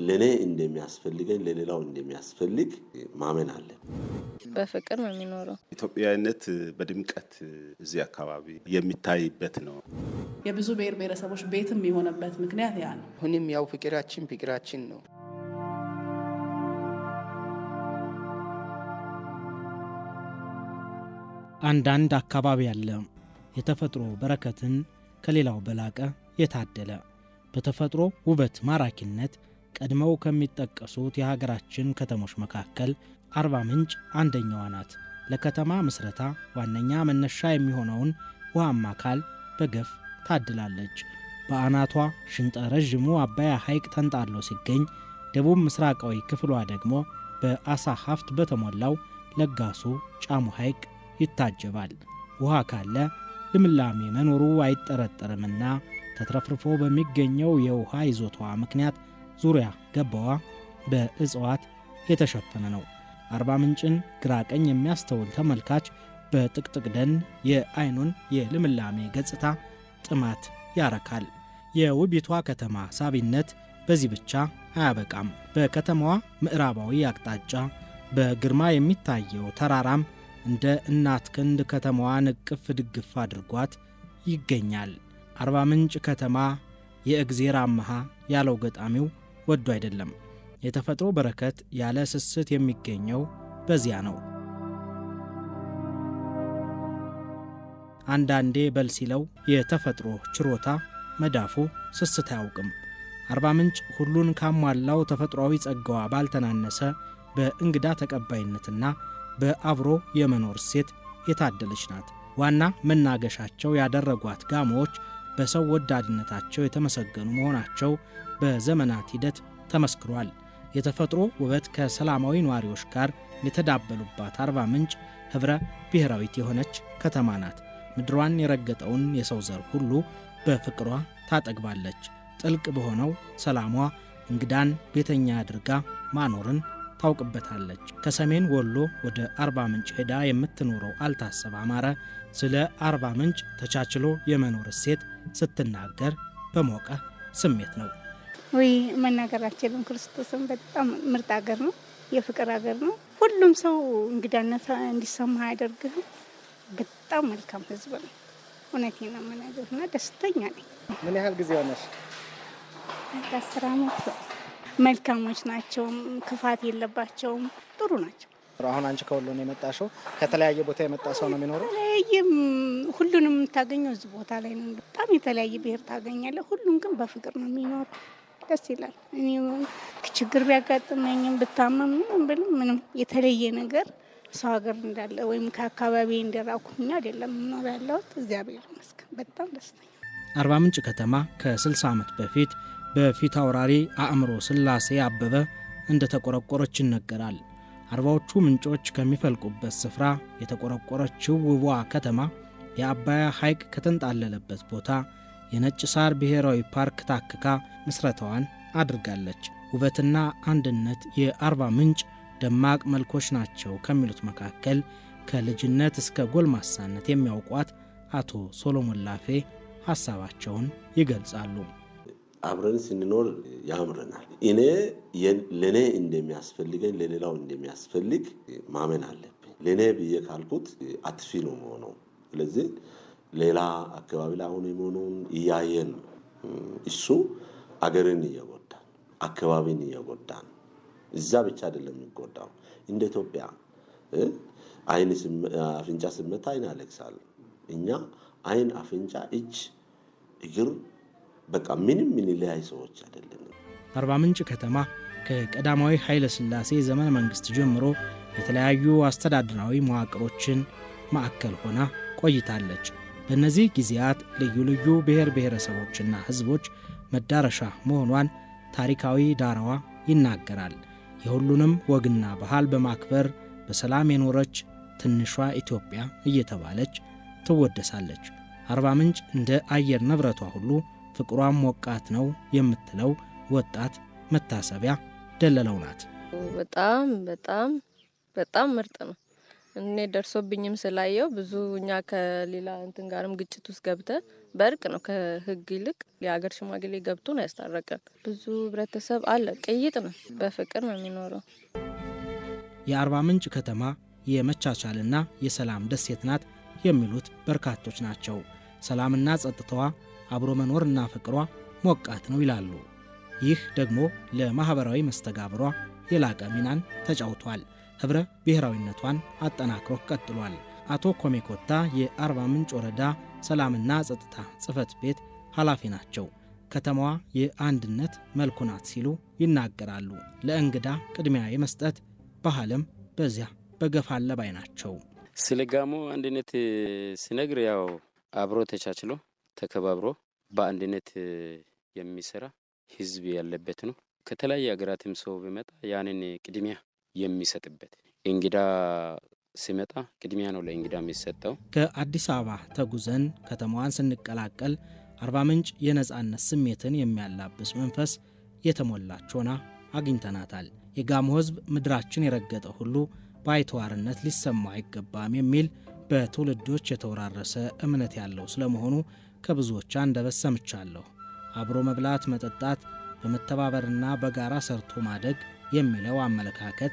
ለኔ እንደሚያስፈልገኝ ለሌላው እንደሚያስፈልግ ማመን አለ። በፍቅር ነው የሚኖረው። ኢትዮጵያዊነት በድምቀት እዚህ አካባቢ የሚታይበት ነው። የብዙ ብሔር ብሔረሰቦች ቤትም የሆነበት ምክንያት ያ ነው። ሁንም ያው ፍቅራችን ነው። አንዳንድ አካባቢ ያለ የተፈጥሮ በረከትን ከሌላው በላቀ የታደለ በተፈጥሮ ውበት ማራኪነት ቀድመው ከሚጠቀሱት የሀገራችን ከተሞች መካከል አርባ ምንጭ አንደኛዋ ናት። ለከተማ ምስረታ ዋነኛ መነሻ የሚሆነውን ውሃማ አካል በገፍ ታድላለች። በአናቷ ሽንጠ ረዥሙ አባያ ሐይቅ ተንጣሎ ሲገኝ፣ ደቡብ ምስራቃዊ ክፍሏ ደግሞ በአሳ ሀብት በተሞላው ለጋሱ ጫሙ ሐይቅ ይታጀባል። ውሃ ካለ ልምላሜ መኖሩ አይጠረጠርምና ተትረፍርፎ በሚገኘው የውሃ ይዞታዋ ምክንያት ዙሪያ ገባዋ በእጽዋት የተሸፈነ ነው። አርባ ምንጭን ግራቀኝ የሚያስተውል ተመልካች በጥቅጥቅ ደን የአይኑን የልምላሜ ገጽታ ጥማት ያረካል። የውቢቷ ከተማ ሳቢነት በዚህ ብቻ አያበቃም። በከተማዋ ምዕራባዊ አቅጣጫ በግርማ የሚታየው ተራራም እንደ እናት ክንድ ከተማዋን እቅፍ ድግፍ አድርጓት ይገኛል። አርባ ምንጭ ከተማ የእግዜር አመሃ ያለው ገጣሚው ወዶ አይደለም። የተፈጥሮ በረከት ያለ ስስት የሚገኘው በዚያ ነው። አንዳንዴ በል ሲለው የተፈጥሮ ችሮታ መዳፉ ስስት አያውቅም። አርባ ምንጭ ሁሉን ካሟላው ተፈጥሯዊ ጸጋዋ ባልተናነሰ በእንግዳ ተቀባይነትና በአብሮ የመኖር ሴት የታደለች ናት። ዋና መናገሻቸው ያደረጓት ጋሞዎች በሰው ወዳድነታቸው የተመሰገኑ መሆናቸው በዘመናት ሂደት ተመስክሯል። የተፈጥሮ ውበት ከሰላማዊ ነዋሪዎች ጋር የተዳበሉባት አርባ ምንጭ ኅብረ ብሔራዊት የሆነች ከተማ ናት። ምድሯን የረገጠውን የሰው ዘር ሁሉ በፍቅሯ ታጠግባለች። ጥልቅ በሆነው ሰላሟ እንግዳን ቤተኛ አድርጋ ማኖርን ታውቅበታለች። ከሰሜን ወሎ ወደ አርባ ምንጭ ሄዳ የምትኖረው አልታሰብ አማረ ስለ አርባ ምንጭ ተቻችሎ የመኖር እሴት ስትናገር በሞቀ ስሜት ነው። ወይ መናገራችን ክርስቶስን በጣም ምርጥ ሀገር ነው፣ የፍቅር ሀገር ነው። ሁሉም ሰው እንግዳነት እንዲሰማ ያደርግህ። በጣም መልካም ህዝብ ነው። እውነቴን ነው የምነግርህና ደስተኛ ነኝ። ምን ያህል ጊዜ ሆነሽ? 10 ዓመት። መልካሞች ናቸው፣ ክፋት የለባቸውም፣ ጥሩ ናቸው። አሁን አንቺ ከወሎ ነው የመጣሽው? ከተለያየ ቦታ የመጣ ሰው ነው የሚኖረው? ሁሉንም የምታገኘው እዚህ ቦታ ላይ ነው። በጣም የተለያየ ብሔር ታገኛለህ። ሁሉም ግን በፍቅር ነው የሚኖር። ደስ ይላል። እኔ ችግር ቢያጋጥመኝም ብታመም ምንም የተለየ ነገር ሰው ሀገር እንዳለ ወይም ከአካባቢ እንደራኩኝ አይደለም የምኖር ያለሁት። እግዚአብሔር ይመስገን በጣም ደስተኛ። አርባ ምንጭ ከተማ ከ60 ዓመት በፊት በፊት አውራሪ አእምሮ ስላሴ አበበ እንደተቆረቆረች ይነገራል። አርባዎቹ ምንጮች ከሚፈልቁበት ስፍራ የተቆረቆረችው ውቧ ከተማ የአባያ ሐይቅ ከተንጣለለበት ቦታ የነጭ ሳር ብሔራዊ ፓርክ ታክካ ምስረታዋን አድርጋለች። ውበትና አንድነት የአርባ ምንጭ ደማቅ መልኮች ናቸው ከሚሉት መካከል ከልጅነት እስከ ጎልማሳነት የሚያውቋት አቶ ሶሎሞን ላፌ ሐሳባቸውን ይገልጻሉ። አብረን ስንኖር ያምረናል። ለኔ እንደሚያስፈልገኝ ለሌላው እንደሚያስፈልግ ማመን አለብኝ። ለኔ ብዬ ካልኩት አጥፊ ነው የምሆነው። ስለዚህ ሌላ አካባቢ ላይ አሁን የሆነውን እያየን እሱ አገርን እየጎዳን አካባቢን እየጎዳን እዛ ብቻ አይደለም የሚጎዳው። እንደ ኢትዮጵያ አይን አፍንጫ ስመታ አይን ያለቅሳል። እኛ አይን፣ አፍንጫ፣ እጅ፣ እግር በቃ ምንም ለያይ ሰዎች አይደለም። አርባ ምንጭ ከተማ ከቀዳማዊ ኃይለ ሥላሴ ዘመነ መንግስት ጀምሮ የተለያዩ አስተዳደራዊ መዋቅሮችን ማዕከል ሆና ቆይታለች። በእነዚህ ጊዜያት ልዩ ልዩ ብሔር ብሔረሰቦችና ሕዝቦች መዳረሻ መሆኗን ታሪካዊ ዳራዋ ይናገራል። የሁሉንም ወግና ባህል በማክበር በሰላም የኖረች ትንሿ ኢትዮጵያ እየተባለች ትወደሳለች። አርባ ምንጭ እንደ አየር ንብረቷ ሁሉ ፍቅሯም ሞቃት ነው የምትለው ወጣት መታሰቢያ ደለለው ናት። በጣም በጣም በጣም ምርጥ ነው። እኔ ደርሶብኝም ስላየው ብዙ እኛ ከሌላ እንትን ጋርም ግጭት ውስጥ ገብተን በእርቅ ነው ከህግ ይልቅ የሀገር ሽማግሌ ገብቶ ነው ያስታረቀን። ብዙ ህብረተሰብ አለ፣ ቅይጥ ነው፣ በፍቅር ነው የሚኖረው። የአርባ ምንጭ ከተማ የመቻቻልና የሰላም ደሴት ናት የሚሉት በርካቶች ናቸው። ሰላምና ጸጥታዋ፣ አብሮ መኖርና ፍቅሯ ሞቃት ነው ይላሉ። ይህ ደግሞ ለማህበራዊ መስተጋብሯ የላቀ ሚናን ተጫውቷል። ህብረ ብሔራዊነቷን አጠናክሮ ቀጥሏል። አቶ ኮሜኮታ የአርባ ምንጭ ወረዳ ሰላምና ጸጥታ ጽሕፈት ቤት ኃላፊ ናቸው። ከተማዋ የአንድነት መልኩ ናት ሲሉ ይናገራሉ። ለእንግዳ ቅድሚያ የመስጠት ባህልም በዚያ በገፋ አለ ባይ ናቸው። ስለ ጋሞ አንድነት ሲነግር ያው አብሮ ተቻችሎ ተከባብሮ በአንድነት የሚሰራ ህዝብ ያለበት ነው። ከተለያየ ሀገራትም ሰው ቢመጣ ያንን ቅድሚያ የሚሰጥበት፣ እንግዳ ሲመጣ ቅድሚያ ነው ለእንግዳ የሚሰጠው። ከአዲስ አበባ ተጉዘን ከተማዋን ስንቀላቀል አርባ ምንጭ የነጻነት ስሜትን የሚያላብስ መንፈስ የተሞላች ሆና አግኝተናታል። የጋሞ ህዝብ ምድራችን የረገጠ ሁሉ ባይተዋርነት ሊሰማው አይገባም የሚል በትውልዶች የተወራረሰ እምነት ያለው ስለመሆኑ ከብዙዎች አንደበት ሰምቻለሁ። አብሮ መብላት፣ መጠጣት፣ በመተባበርና በጋራ ሰርቶ ማደግ የሚለው አመለካከት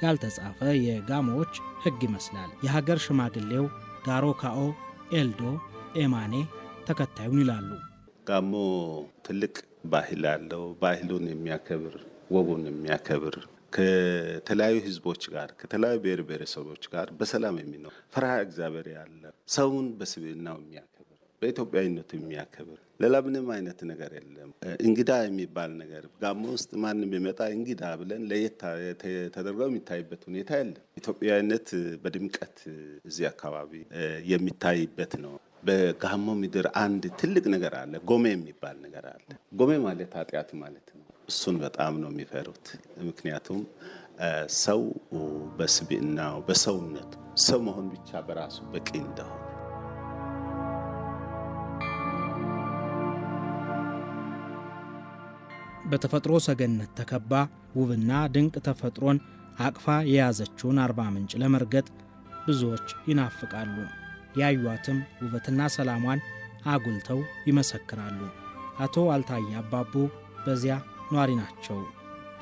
ያልተጻፈ የጋሞዎች ህግ ይመስላል። የሀገር ሽማግሌው ዳሮ ካኦ ኤልዶ ኤማኔ ተከታዩን ይላሉ። ጋሞ ትልቅ ባህል አለው። ባህሉን የሚያከብር ወጉን የሚያከብር ከተለያዩ ህዝቦች ጋር ከተለያዩ ብሔር ብሔረሰቦች ጋር በሰላም የሚኖር ፈሪሃ እግዚአብሔር ያለ ሰውን በስብዕናው የሚያከብር በኢትዮጵያዊነቱ የሚያከብር ሌላ ምንም አይነት ነገር የለም። እንግዳ የሚባል ነገር ጋሞ ውስጥ ማንም ቢመጣ እንግዳ ብለን ለየት ተደርገው የሚታይበት ሁኔታ የለም። ኢትዮጵያዊነት በድምቀት እዚህ አካባቢ የሚታይበት ነው። በጋሞ ምድር አንድ ትልቅ ነገር አለ። ጎሜ የሚባል ነገር አለ። ጎሜ ማለት ኃጢአት ማለት ነው። እሱን በጣም ነው የሚፈሩት። ምክንያቱም ሰው በስብዕናው በሰውነቱ ሰው መሆን ብቻ በራሱ በቂ እንደሆነ በተፈጥሮ ሰገነት ተከባ ውብና ድንቅ ተፈጥሮን አቅፋ የያዘችውን አርባ ምንጭ ለመርገጥ ብዙዎች ይናፍቃሉ። ያዩዋትም ውበትና ሰላሟን አጉልተው ይመሰክራሉ። አቶ አልታየ አባቡ በዚያ ኗሪ ናቸው።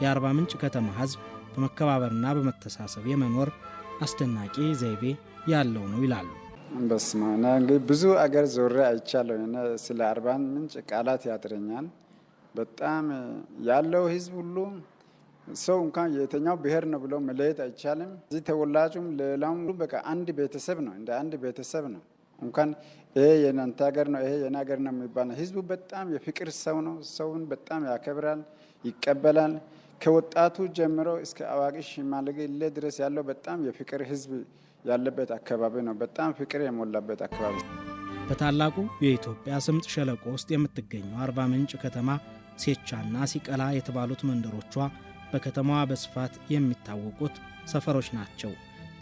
የአርባ ምንጭ ከተማ ህዝብ በመከባበርና በመተሳሰብ የመኖር አስደናቂ ዘይቤ ያለው ነው ይላሉ። በስማና እንግዲህ ብዙ አገር ዞሬ አይቻለሁ። ስለ አርባ ምንጭ ቃላት ያጥረኛል። በጣም ያለው ህዝብ ሁሉ ሰው እንኳን የተኛው ብሔር ነው ብሎ መለየት አይቻልም። እዚህ ተወላጁም ሌላውም በቃ አንድ ቤተሰብ ነው፣ እንደ አንድ ቤተሰብ ነው። እንኳን ይሄ የናንተ ሀገር ነው ይሄ የኔ ሀገር ነው የሚባል ህዝቡ በጣም የፍቅር ሰው ነው። ሰውን በጣም ያከብራል፣ ይቀበላል። ከወጣቱ ጀምሮ እስከ አዋቂ ሽማግሌ ድረስ ያለው በጣም የፍቅር ህዝብ ያለበት አካባቢ ነው። በጣም ፍቅር የሞላበት አካባቢ። በታላቁ የኢትዮጵያ ስምጥ ሸለቆ ውስጥ የምትገኘው አርባ ምንጭ ከተማ ሴቻና ሲቀላ የተባሉት መንደሮቿ በከተማዋ በስፋት የሚታወቁት ሰፈሮች ናቸው።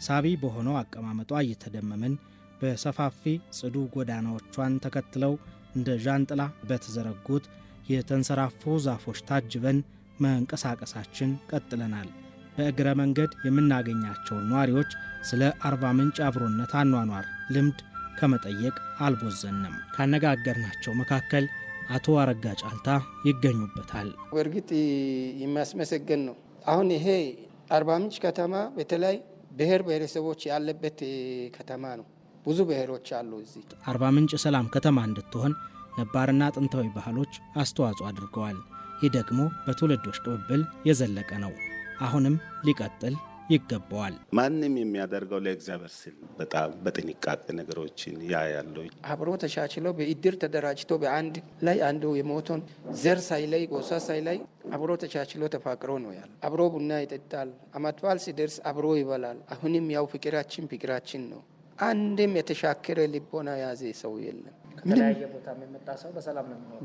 ሳቢ በሆነው አቀማመጧ እየተደመምን በሰፋፊ ጽዱ ጎዳናዎቿን ተከትለው እንደ ዣንጥላ በተዘረጉት የተንሰራፉ ዛፎች ታጅበን መንቀሳቀሳችን ቀጥለናል። በእግረ መንገድ የምናገኛቸውን ነዋሪዎች ስለ አርባ ምንጭ አብሮነት አኗኗር ልምድ ከመጠየቅ አልቦዘንም። ካነጋገርናቸው መካከል አቶ አረጋ ጫልታ ይገኙበታል። በእርግጥ የሚያስመሰግን ነው። አሁን ይሄ አርባ ምንጭ ከተማ በተለይ ብሔር ብሔረሰቦች ያለበት ከተማ ነው። ብዙ ብሔሮች አሉ እዚህ። አርባ ምንጭ ሰላም ከተማ እንድትሆን ነባርና ጥንታዊ ባህሎች አስተዋጽኦ አድርገዋል። ይህ ደግሞ በትውልዶች ቅብብል የዘለቀ ነው። አሁንም ሊቀጥል ይገባዋል። ማንም የሚያደርገው ለእግዚአብሔር ሲል በጣም በጥንቃቄ ነገሮችን ያያለው አብሮ ተቻችሎ በእድር ተደራጅቶ በአንድ ላይ አንዱ የሞቶን ዘር ሳይለይ ጎሳ ሳይለይ አብሮ ተቻችሎ ተፋቅሮ ነው ያለ። አብሮ ቡና ይጠጣል። አመት በዓል ሲደርስ አብሮ ይበላል። አሁንም ያው ፍቅራችን ነው። አንድም የተሻከረ ልቦና ያዘ ሰው የለም። ከተለያየ ቦታ የሚመጣ ሰው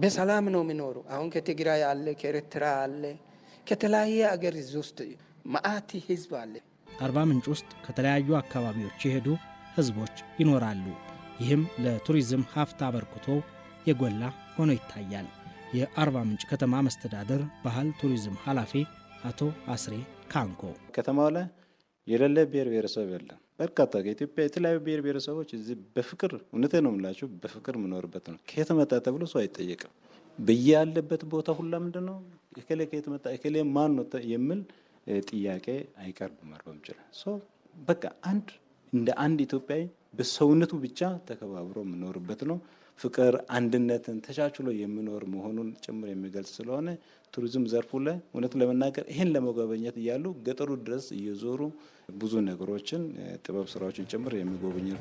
በሰላም ነው የሚኖሩ። አሁን ከትግራይ አለ፣ ከኤርትራ አለ፣ ከተለያየ አገር ውስጥ ማአቲ ህዝብ አለ። አርባ ምንጭ ውስጥ ከተለያዩ አካባቢዎች የሄዱ ህዝቦች ይኖራሉ። ይህም ለቱሪዝም ሀብት አበርክቶ የጎላ ሆኖ ይታያል። የአርባ ምንጭ ከተማ መስተዳደር ባህል ቱሪዝም ኃላፊ አቶ አስሬ ካንኮ ከተማው ላይ የሌለ ብሔር ብሔረሰብ የለም። በርካታ ከኢትዮጵያ የተለያዩ ብሔር ብሔረሰቦች እዚህ በፍቅር እውነቴን ነው የምላችሁ በፍቅር የምኖርበት ነው። ከየት መጣ ተብሎ ሰው አይጠየቅም። በያለበት ቦታ ሁላ ምንድን ነው እከሌ ከየት መጣ እከሌ ማን ነው የሚል ጥያቄ አይቀርብም። አርባ ምንጭ ሶ በቃ እንደ አንድ ኢትዮጵያዊ በሰውነቱ ብቻ ተከባብሮ የምኖርበት ነው። ፍቅር፣ አንድነትን ተቻችሎ የሚኖር መሆኑን ጭምር የሚገልጽ ስለሆነ ቱሪዝም ዘርፉ ላይ እውነት ለመናገር ይህን ለመጎበኘት እያሉ ገጠሩ ድረስ እየዞሩ ብዙ ነገሮችን ጥበብ ስራዎችን ጭምር የሚጎበኝ ነው።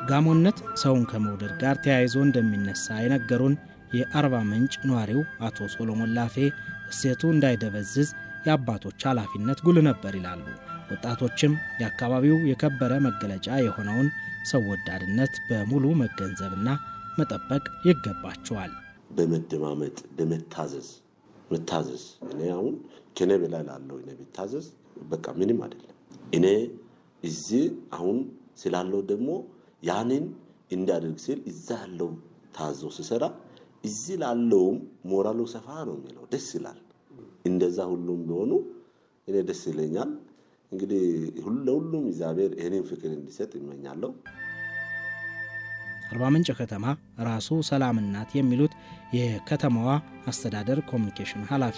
ጋሞነት ሰውን ከመውደድ ጋር ተያይዞ እንደሚነሳ የነገሩን የአርባ ምንጭ ነዋሪው አቶ ሶሎሞን ላፌ እሴቱ እንዳይደበዝዝ የአባቶች ኃላፊነት ጉልህ ነበር ይላሉ። ወጣቶችም የአካባቢው የከበረ መገለጫ የሆነውን ሰው ወዳድነት በሙሉ መገንዘብና መጠበቅ ይገባቸዋል። በመደማመጥ በመታዘዝ እኔ አሁን ከኔ በላይ ላለው እኔ ቢታዘዝ በቃ ምንም አይደለም። እኔ እዚህ አሁን ስላለው ደግሞ ያንን እንዳደርግ ሲል እዛ ያለው ታዞ ሲሰራ እዚህ ላለውም ሞራሉ ሰፋ ነው የሚለው ደስ ይላል። እንደዛ ሁሉም ቢሆኑ እኔ ደስ ይለኛል። እንግዲህ ለሁሉም እግዚአብሔር ይህንን ፍቅር እንዲሰጥ ይመኛለሁ። አርባ ምንጭ ከተማ ራሱ ሰላም ናት የሚሉት የከተማዋ አስተዳደር ኮሚኒኬሽን ኃላፊ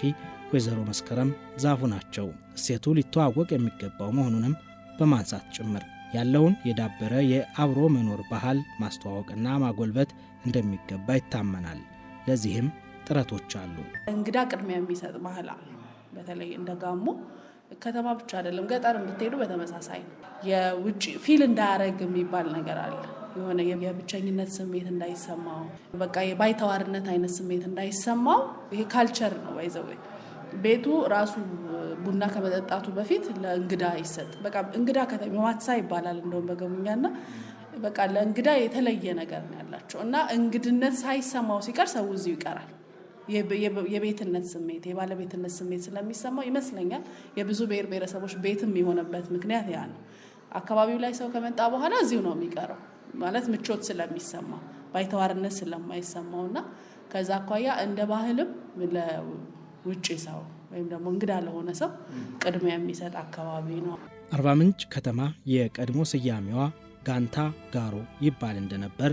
ወይዘሮ መስከረም ዛፉ ናቸው። እሴቱ ሊተዋወቅ የሚገባው መሆኑንም በማንሳት ጭምር ያለውን የዳበረ የአብሮ መኖር ባህል ማስተዋወቅና ማጎልበት እንደሚገባ ይታመናል። ለዚህም ጥረቶች አሉ። እንግዳ ቅድሚያ የሚሰጥ ባህል አለ። በተለይ እንደ ጋሞ ከተማ ብቻ አይደለም ገጠር ብትሄዱ በተመሳሳይ የውጭ ፊል እንዳያረግ የሚባል ነገር አለ። የሆነ የብቸኝነት ስሜት እንዳይሰማው በቃ የባይተዋርነት አይነት ስሜት እንዳይሰማው ይሄ ካልቸር ነው። ባይዘው ቤቱ ራሱ ቡና ከመጠጣቱ በፊት ለእንግዳ ይሰጥ። በቃ እንግዳ ከተማ ማትሳ ይባላል እንደውም በገሙኛና በቃ ለእንግዳ የተለየ ነገር ነው ያላቸው እና እንግድነት ሳይሰማው ሲቀር ሰው እዚሁ ይቀራል። የቤትነት ስሜት የባለቤትነት ስሜት ስለሚሰማው ይመስለኛል የብዙ ብሔር ብሔረሰቦች ቤትም የሆነበት ምክንያት ያ ነው። አካባቢው ላይ ሰው ከመጣ በኋላ እዚሁ ነው የሚቀረው ማለት ምቾት ስለሚሰማው ባይተዋርነት ስለማይሰማውና ከዛ አኳያ እንደ ባህልም ለውጭ ሰው ወይም ደግሞ እንግዳ ለሆነ ሰው ቅድሚያ የሚሰጥ አካባቢ ነው። አርባ ምንጭ ከተማ የቀድሞ ስያሜዋ ጋንታ ጋሮ ይባል እንደነበር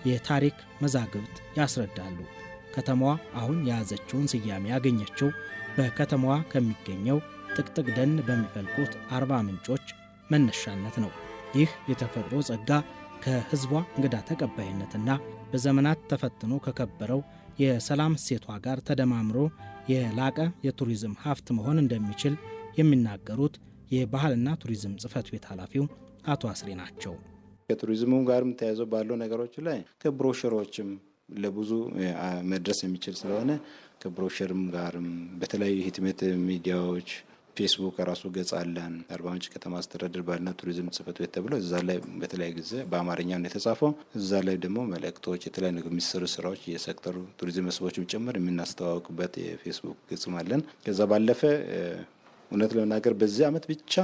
የታሪክ መዛግብት ያስረዳሉ። ከተማዋ አሁን የያዘችውን ስያሜ ያገኘችው በከተማዋ ከሚገኘው ጥቅጥቅ ደን በሚፈልቁት አርባ ምንጮች መነሻነት ነው። ይህ የተፈጥሮ ጸጋ ከህዝቧ እንግዳ ተቀባይነትና በዘመናት ተፈትኖ ከከበረው የሰላም እሴቷ ጋር ተደማምሮ የላቀ የቱሪዝም ሀብት መሆን እንደሚችል የሚናገሩት የባህልና ቱሪዝም ጽሕፈት ቤት ኃላፊው አቶ አስሬ ናቸው። ከቱሪዝሙ ጋርም ተያይዞ ባለው ነገሮች ላይ ከብሮሸሮችም ለብዙ መድረስ የሚችል ስለሆነ ከብሮሸርም ጋርም በተለያዩ ህትመት ሚዲያዎች ፌስቡክ ራሱ ገጽ አለን። አርባ ምንጭ ከተማ አስተዳደር ባህልና ቱሪዝም ጽሕፈት ቤት ተብሎ እዛ ላይ በተለያየ ጊዜ በአማርኛ ነው የተጻፈው። እዛ ላይ ደግሞ መልእክቶች፣ የተለያዩ የሚሰሩ ስራዎች የሴክተሩ ቱሪዝም መስህቦችም ጭምር የምናስተዋወቅበት የፌስቡክ ገጽም አለን። ከዛ ባለፈ እውነት ለመናገር በዚህ ዓመት ብቻ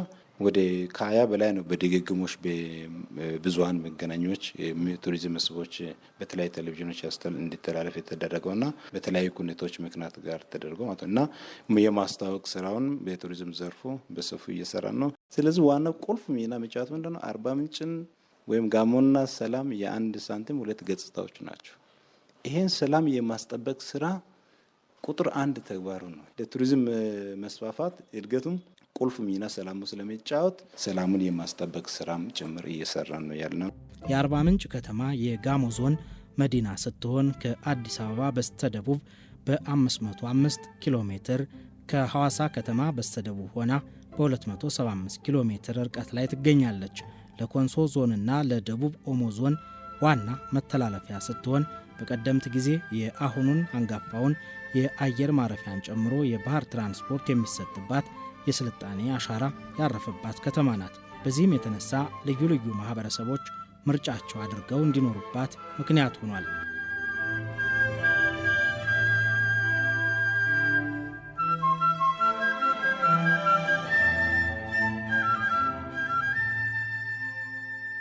ወደ 20 በላይ ነው በድግግሞች በብዙሃን መገናኛዎች ቱሪዝም መስህቦች በተለያዩ ቴሌቪዥኖች እንዲተላለፍ የተደረገውና በተለያዩ ኩነቶች ምክንያት ጋር ተደርጎ ማለት እና የማስታወቅ ስራውን በቱሪዝም ዘርፉ በሰፊው እየሰራ ነው። ስለዚህ ዋናው ቁልፍ ሚና መጫወት ምንድነው? አርባ ምንጭን ወይም ጋሞና ሰላም የአንድ ሳንቲም ሁለት ገጽታዎች ናቸው። ይሄን ሰላም የማስጠበቅ ስራ ቁጥር 1 ተግባሩ ነው። ለቱሪዝም መስፋፋት እድገቱም ቁልፍ ሚና ሰላሙ ስለሚጫወት ሰላሙን የማስጠበቅ ስራም ጭምር እየሰራን ነው ያልነው። የአርባ ምንጭ ከተማ የጋሞ ዞን መዲና ስትሆን ከአዲስ አበባ በስተደቡብ በ505 ኪሎ ሜትር ከሐዋሳ ከተማ በስተደቡብ ሆና በ275 ኪሎ ሜትር ርቀት ላይ ትገኛለች። ለኮንሶ ዞንና ለደቡብ ኦሞ ዞን ዋና መተላለፊያ ስትሆን በቀደምት ጊዜ የአሁኑን አንጋፋውን የአየር ማረፊያን ጨምሮ የባህር ትራንስፖርት የሚሰጥባት የስልጣኔ አሻራ ያረፈባት ከተማ ናት። በዚህም የተነሳ ልዩ ልዩ ማህበረሰቦች ምርጫቸው አድርገው እንዲኖሩባት ምክንያት ሆኗል።